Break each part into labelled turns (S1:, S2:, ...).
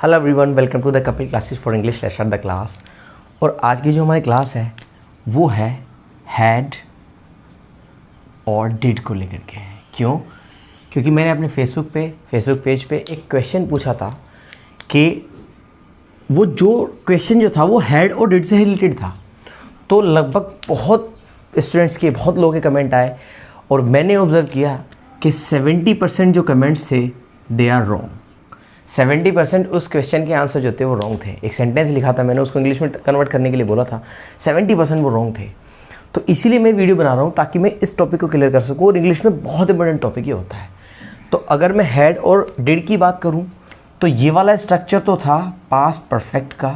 S1: Hello everyone, welcome to the Kapil classes for English let's start the class. और आज की जो हमारी क्लास है वो है हैड और डिड को लेकर के है। क्यों? क्योंकि मैंने अपने फेसबुक पेज पे एक क्वेश्चन पूछा था कि वो जो क्वेश्चन जो था वो हैड और डिड से रिलेटेड था। तो लगभग बहुत स्टूडेंट्स के, बहुत लोगों के कमेंट आए और मैंने ऑब्ज़र्व किया कि 70% जो कमेंट्स थे दे आर रॉन्ग। 70% उस क्वेश्चन के आंसर जो थे वो रॉन्ग थे। एक सेंटेंस लिखा था मैंने, उसको इंग्लिश में कन्वर्ट करने के लिए बोला था, 70% वो रॉन्ग थे। तो इसीलिए मैं वीडियो बना रहा हूँ ताकि मैं इस टॉपिक को क्लियर कर सकूँ। और इंग्लिश में बहुत इंपॉर्टेंट टॉपिक ये होता है। तो अगर मैं हैड और डिड की बात करूँ तो ये वाला स्ट्रक्चर तो था पास्ट परफेक्ट का,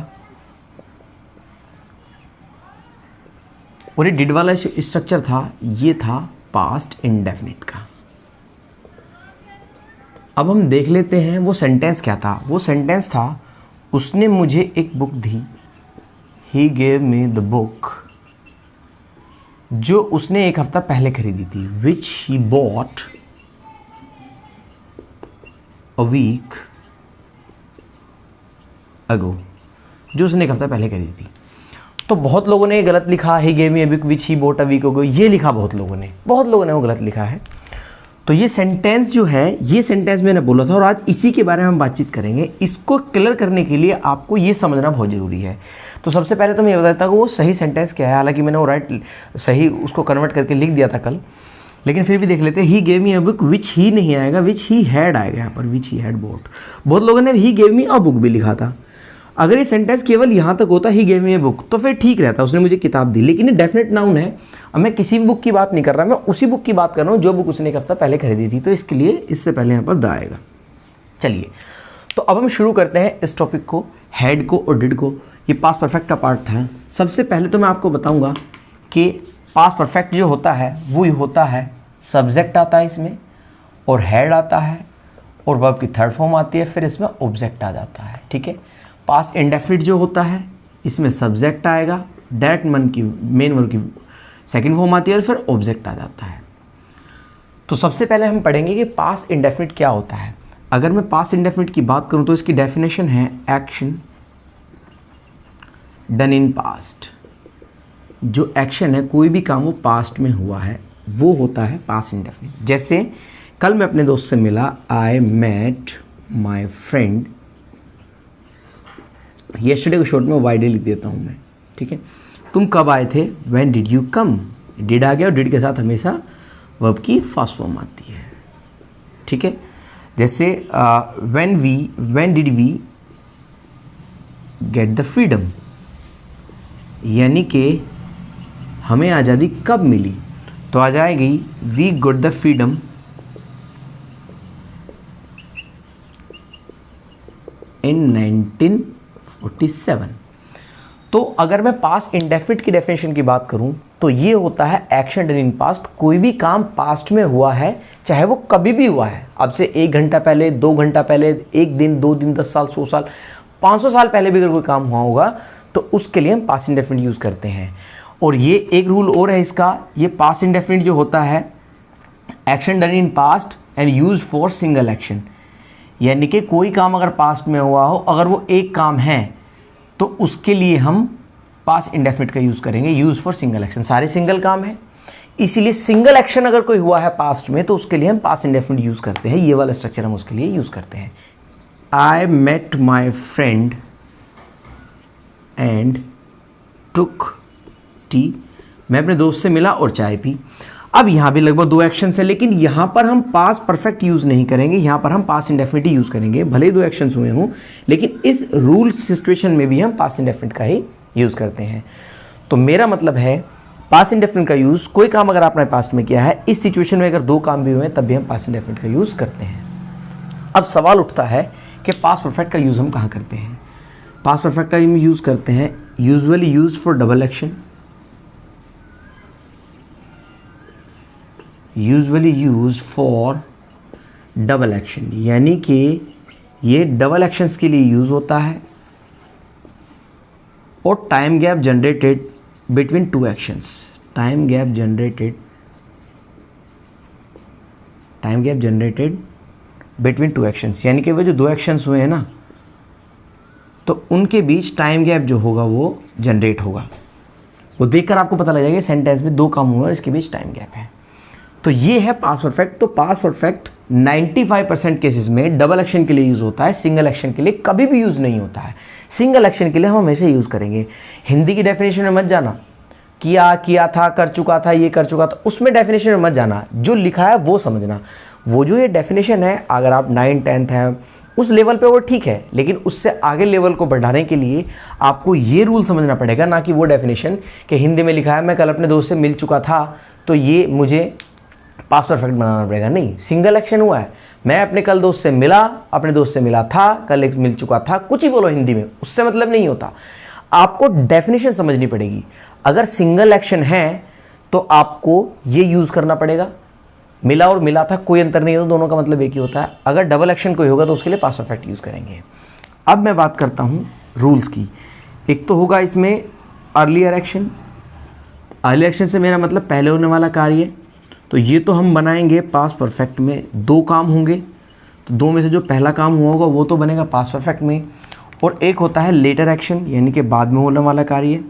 S1: और ये डिड वाला स्ट्रक्चर था, ये था पास्ट इंडेफिनिट का। अब हम देख लेते हैं वो सेंटेंस क्या था। वो सेंटेंस था, उसने मुझे एक book the, he gave me the book, जो उसने एक हफ्ता पहले खरीदी थी, विच ही बॉट अ वीक अगो, जो उसने एक हफ्ता पहले खरीदी थी। तो बहुत लोगों ने गलत लिखा, he gave me a book which he bought a week ago, ये लिखा बहुत लोगों ने वो गलत लिखा है। तो ये सेंटेंस जो है, ये सेंटेंस मैंने बोला था और आज इसी के बारे में हम बातचीत करेंगे। इसको क्लियर करने के लिए आपको ये समझना बहुत ज़रूरी है। तो सबसे पहले तो मैं ये बताता हूँ कि वो सही सेंटेंस क्या है। हालांकि मैंने वो सही उसको कन्वर्ट करके लिख दिया था कल, लेकिन फिर भी देख लेते हैं। ही gave me a book, which ही नहीं आएगा, विच ही हैड आएगा यहाँ पर, विच ही हैड बॉट। बहुत लोगों ने ही गेव मी अ बुक भी लिखा था। अगर ये सेंटेंस केवल यहाँ तक होता, ही गेव मी अ बुक, तो फिर ठीक रहता, उसने मुझे किताब दी। लेकिन ये डेफिनेट नाउन है। अब मैं किसी भी बुक की बात नहीं कर रहा, मैं उसी बुक की बात कर रहा हूँ जो बुक उसने एक हफ्ता पहले खरीदी थी। तो इसके लिए इससे पहले यहाँ पर द आएगा। चलिए, तो अब हम शुरू करते हैं इस टॉपिक को, हैड को और डिड को। ये पास्ट परफेक्ट का पार्ट था। सबसे पहले तो मैं आपको बताऊँगा कि पास्ट परफेक्ट जो होता है वो होता है, सब्जेक्ट आता है इसमें और हैड आता है और वर्ब की थर्ड फॉर्म आती है, फिर इसमें ऑब्जेक्ट आ जाता है। ठीक है। पास्ट इंडेफिनिट जो होता है इसमें सब्जेक्ट आएगा, डायरेक्ट मन की मेन वर्ब की सेकंड फॉर्म आती है और फिर ऑब्जेक्ट आ जाता है। तो सबसे पहले हम पढ़ेंगे कि पास्ट इंडेफिनिट क्या होता है। अगर मैं पास्ट इंडेफिनिट की बात करूं तो इसकी डेफिनेशन है एक्शन डन इन पास्ट। जो एक्शन है, कोई भी काम वो पास्ट में हुआ है, वो होता है पास्ट इंडेफिनिट। जैसे कल मैं अपने दोस्त से मिला, I met my friend. Yesterday को शॉर्ट में वाई डे लिख देता हूँ मैं। ठीक है। तुम कब आए थे, when did you come. Did आ गया और डिड के साथ हमेशा वर्ब की फर्स्ट फॉर्म आती है। ठीक है। जैसे when did we get the freedom, यानी कि हमें आज़ादी कब मिली, तो आ जाएगी we got the freedom in 1947। तो अगर मैं पास्ट इंडेफिनिट की डेफिनेशन की बात करूं तो ये होता है एक्शन डन इन पास्ट। कोई भी काम पास्ट में हुआ है, चाहे वो कभी भी हुआ है, अब से 1 घंटा पहले, 2 घंटा पहले, 1 दिन, 2 दिन, 10 साल, 100 साल, 500 साल पहले भी अगर कोई काम हुआ होगा तो उसके लिए हम पास्ट इंडेफिनिट यूज़ करते हैं। और ये एक रूल और है इसका, ये पास्ट इंडेफिनिट जो होता है action done in past and use for single action, यानी कि कोई काम अगर पास्ट में हुआ हो, अगर वो एक काम है तो उसके लिए हम पास्ट इंडेफिनिट का यूज़ करेंगे, यूज़ फॉर सिंगल एक्शन। सारे सिंगल काम है, इसीलिए सिंगल एक्शन अगर कोई हुआ है पास्ट में तो उसके लिए हम पास्ट इंडेफिनिट यूज़ करते हैं। ये वाला स्ट्रक्चर हम उसके लिए यूज़ करते हैं। I met my friend and took tea, मैं अपने दोस्त से मिला और चाय पी। अब यहाँ भी लगभग 2 एक्शन है, लेकिन यहाँ पर हम पास्ट परफेक्ट यूज़ नहीं करेंगे, यहाँ पर हम पास्ट इंडेफिनिट यूज़ करेंगे। भले ही 2 एक्शन हुए हों, लेकिन इस रूल सिचुएशन में भी हम पास्ट इंडेफिनिट का ही यूज़ करते हैं। तो मेरा मतलब है पास्ट इंडेफिनिट का यूज़, कोई काम अगर आपने पास्ट में किया है, इस सिचुएशन में अगर 2 काम भी हुए हैं तब भी हम पास्ट इंडेफिनिट का यूज़ करते हैं। अब सवाल उठता है कि पास्ट परफेक्ट का यूज़ हम कहाँ करते हैं। पास्ट परफेक्ट का हम यूज़ करते हैं usually use for double action, usually use for double action, यानी कि ये डबल एक्शंस के लिए यूज़ होता है। और time gap generated between 2 actions, time gap generated between 2 actions, यानी कि वो जो 2 एक्शंस हुए हैं ना, तो उनके बीच टाइम गैप जो होगा वो जनरेट होगा। वो देखकर आपको पता लग जाएगा सेंटेंस में दो काम हुए और इसके बीच टाइम गैप है। तो ये है पास्ट परफेक्ट। तो पास्ट परफेक्ट 95% केसेस में डबल एक्शन के लिए यूज़ होता है, सिंगल एक्शन के लिए कभी भी यूज़ नहीं होता है। सिंगल एक्शन के लिए हम हमेशा यूज़ करेंगे। हिंदी की डेफिनेशन में मत जाना, किया था, कर चुका था, ये कर चुका था, उसमें डेफिनेशन में मत जाना, जो लिखा है वो समझना। वो जो ये डेफिनेशन है, अगर आप 9th 10th हैं उस लेवल पे वो ठीक है, लेकिन उससे आगे लेवल को बढ़ाने के लिए आपको ये रूल समझना पड़ेगा, ना कि वो डेफिनेशन कि हिंदी में लिखा है मैं कल अपने दोस्त से मिल चुका था तो ये मुझे पास्ट परफेक्ट बनाना पड़ेगा। नहीं, सिंगल एक्शन हुआ है, मैं अपने कल दोस्त से मिला, अपने दोस्त से मिला था, कल एक मिल चुका था, कुछ ही बोलो हिंदी में, उससे मतलब नहीं होता। आपको डेफिनेशन समझनी पड़ेगी। अगर सिंगल एक्शन है तो आपको ये यूज़ करना पड़ेगा, मिला और मिला था कोई अंतर नहीं है, तो दोनों का मतलब एक ही होता है। अगर डबल एक्शन कोई होगा तो उसके लिए पास्ट परफेक्ट यूज़ करेंगे। अब मैं बात करता हूँ रूल्स की। एक तो होगा इसमें अर्लियर एक्शन। अर्लियर एक्शन से मेरा मतलब पहले होने वाला कार्य। तो ये तो हम बनाएंगे पास्ट परफेक्ट में, दो काम होंगे, तो दो में से जो पहला काम हुआ होगा वो तो बनेगा पास्ट परफेक्ट में। और एक होता है लेटर एक्शन, यानी कि बाद में होने वाला कार्य।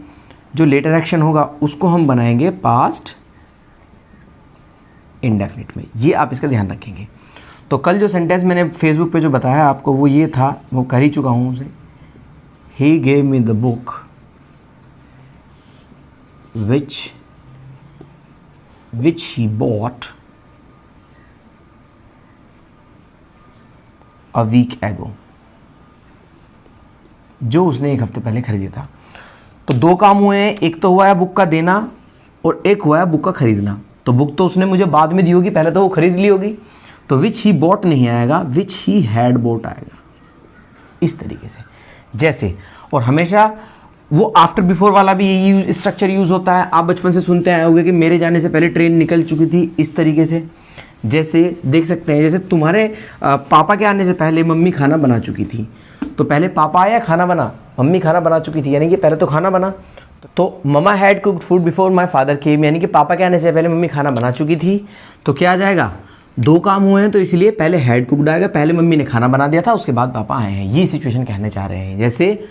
S1: जो लेटर एक्शन होगा उसको हम बनाएंगे पास्ट इंडेफिनिट में। ये आप इसका ध्यान रखेंगे। तो कल जो सेंटेंस मैंने फेसबुक पे जो बताया आपको वो ये था, वो कर ही चुका हूँ उसे। ही gave me the book which he bought a week ago, जो उसने एक हफ्ते पहले खरीदा था। तो दो काम हुए हैं, एक तो हुआ है बुक का देना और एक हुआ है बुक का खरीदना। तो बुक तो उसने मुझे बाद में दी होगी, पहले तो वो खरीद ली होगी, तो विच ही बॉट नहीं आएगा, विच ही हैड बॉट आएगा, इस तरीके से। जैसे, और हमेशा वो आफ्टर बिफोर वाला भी यही स्ट्रक्चर यूज़ होता है। आप बचपन से सुनते आए होंगे कि मेरे जाने से पहले ट्रेन निकल चुकी थी, इस तरीके से। जैसे देख सकते हैं, जैसे तुम्हारे पापा के आने से पहले मम्मी खाना बना चुकी थी, तो पहले पापा आया खाना बना, मम्मी खाना बना चुकी थी, यानी कि पहले तो खाना बना। तो mama had cooked food before my father came, यानी कि पापा के आने से पहले मम्मी खाना बना चुकी थी। तो क्या आ जाएगा, दो काम हुए हैं तो इसलिए पहले हैड कुक्ड आएगा, पहले मम्मी ने खाना बना दिया था, उसके बाद पापा आए हैं। ये सिचुएशन कहने चाह रहे हैं। जैसे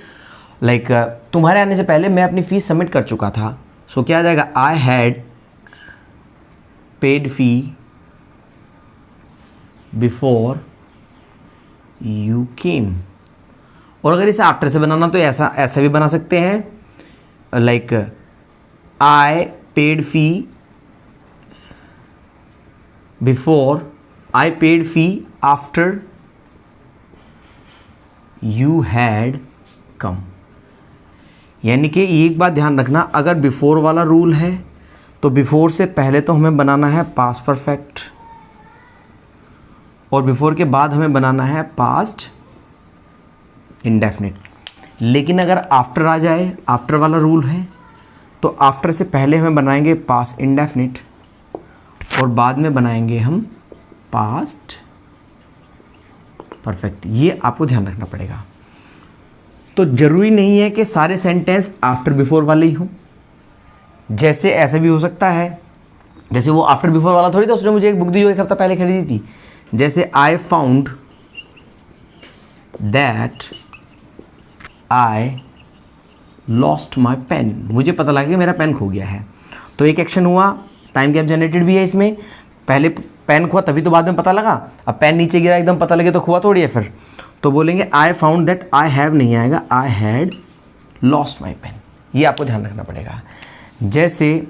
S1: लाइक तुम्हारे आने से पहले मैं अपनी फ़ीस सबमिट कर चुका था, सो क्या आ जाएगा, I had paid fee before you came. और अगर इसे आफ्टर से बनाना तो ऐसा भी बना सकते हैं, like I paid fee before, I paid fee after you had come. यानी कि एक बात ध्यान रखना, अगर बिफोर वाला रूल है तो बिफोर से पहले तो हमें बनाना है पास्ट परफेक्ट, और बिफोर के बाद हमें बनाना है पास्ट इंडेफिनिट। लेकिन अगर आफ्टर आ जाए, आफ्टर वाला रूल है, तो आफ्टर से पहले हमें बनाएंगे पास्ट इंडेफिनिट और बाद में बनाएंगे हम पास्ट परफेक्ट। ये आपको ध्यान रखना पड़ेगा। तो ज़रूरी नहीं है कि सारे सेंटेंस आफ्टर बिफोर वाले ही हों। जैसे ऐसा भी हो सकता है, जैसे वो आफ्टर बिफोर वाला थोड़ी था, उसने मुझे एक बुक दी जो एक हफ्ता पहले खरीदी थी। जैसे I found that I lost my pen, मुझे पता लगा कि मेरा पेन खो गया है। तो एक एक्शन हुआ, टाइम गैप जनरेटेड भी है इसमें। पहले पेन खोआ तभी तो बाद में पता लगा, अब पेन नीचे गिरा एकदम पता लगे तो खोआ थोड़ी है फिर। तो बोलेंगे I found that, I have नहीं आएगा, I had lost my pen. ये आपको ध्यान रखना पड़ेगा। जैसे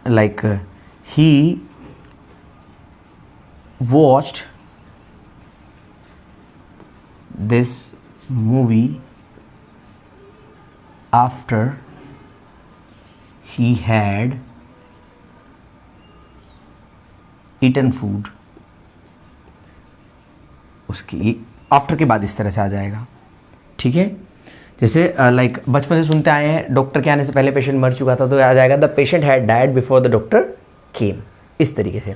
S1: like he watched this movie after he had eaten food. उसकी आफ्टर के बाद इस तरह से आ जाएगा, ठीक है। जैसे लाइक बचपन से सुनते आए हैं, डॉक्टर के आने से पहले पेशेंट मर चुका था, तो आ जाएगा the patient had died before the doctor केम, इस तरीके से।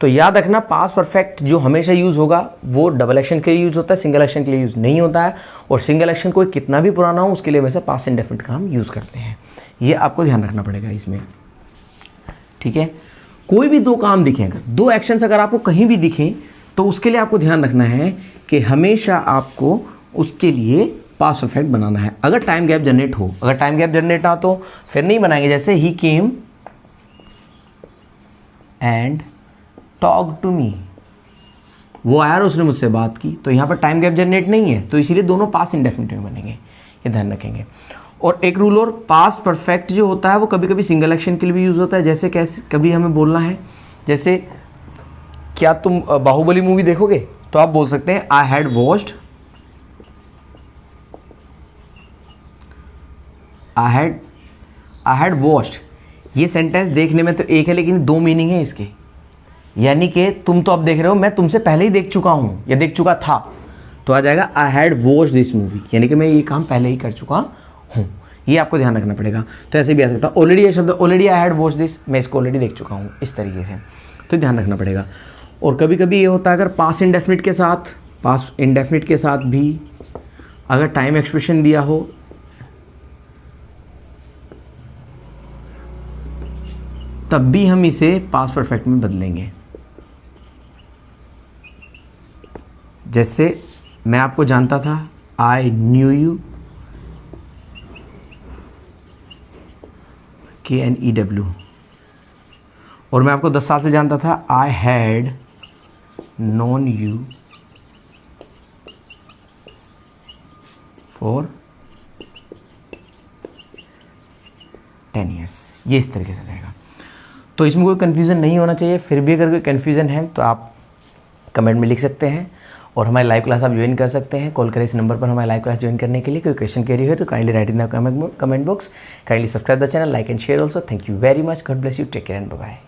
S1: तो याद रखना, पास्ट परफेक्ट जो हमेशा यूज़ होगा वो डबल एक्शन के लिए यूज़ होता है, सिंगल एक्शन के लिए यूज़ नहीं होता है। और सिंगल एक्शन कोई कितना भी पुराना हो उसके लिए हमेशा पास्ट इंडेफिनिट का हम यूज़ करते हैं। ये आपको ध्यान रखना पड़ेगा इसमें, ठीक है। कोई भी दो काम दिखें, अगर दो एक्शंस अगर आपको कहीं भी दिखें तो उसके लिए आपको ध्यान रखना है कि हमेशा आपको उसके लिए पास्ट परफेक्ट बनाना है। अगर टाइम गैप जनरेट हो, अगर टाइम गैप जनरेट ना तो फिर नहीं बनाएंगे। जैसे ही came and talk to me, वो आया और उसने मुझसे बात की, तो यहाँ पर टाइम गैप जनरेट नहीं है, तो इसीलिए दोनों पास्ट इंडेफिनिट में बनेंगे, ये ध्यान रखेंगे। और एक रूल और, पास्ट परफेक्ट जो होता है वो कभी कभी सिंगल एक्शन के लिए भी यूज़ होता है। जैसे कैसे, कभी हमें बोलना है, जैसे क्या तुम बाहुबली मूवी देखोगे, तो आप बोल सकते हैं I had watched, I had watched. ये सेंटेंस देखने में तो एक है लेकिन दो मीनिंग है इसके, यानी कि तुम तो अब देख रहे हो, मैं तुमसे पहले ही देख चुका हूँ या देख चुका था, तो आ जाएगा I had watched this movie, यानी कि मैं ये काम पहले ही कर चुका हूँ। ये आपको ध्यान रखना पड़ेगा। तो ऐसे भी आ सकता है ऑलरेडी, ये शब्द already, I had watched this, मैं इसको ऑलरेडी देख चुका हूँ, इस तरीके से, तो ध्यान रखना पड़ेगा। और कभी कभी ये होता है अगर पास्ट इंडेफिनिट के साथ भी अगर टाइम एक्सप्रेशन दिया हो, तब भी हम इसे पास्ट परफेक्ट में बदलेंगे। जैसे मैं आपको जानता था, आई न्यू यू, KNEW, और मैं आपको 10 साल से जानता था, I had known you for 10 years। ये इस तरीके से रहेगा। तो इसमें कोई कन्फ्यूज़न नहीं होना चाहिए। फिर भी अगर कोई कन्फ्यूज़न है तो आप कमेंट में लिख सकते हैं, और हमारी लाइव क्लास आप ज्वाइन कर सकते हैं। कॉल करें इस नंबर पर हमारी लाइव क्लास ज्वाइन करने के लिए। कोई क्वेश्चन क्वेरी है तो kindly write in the comment box. Kindly subscribe the channel, like and share also. Thank you very much, God bless you, take care and bye bye.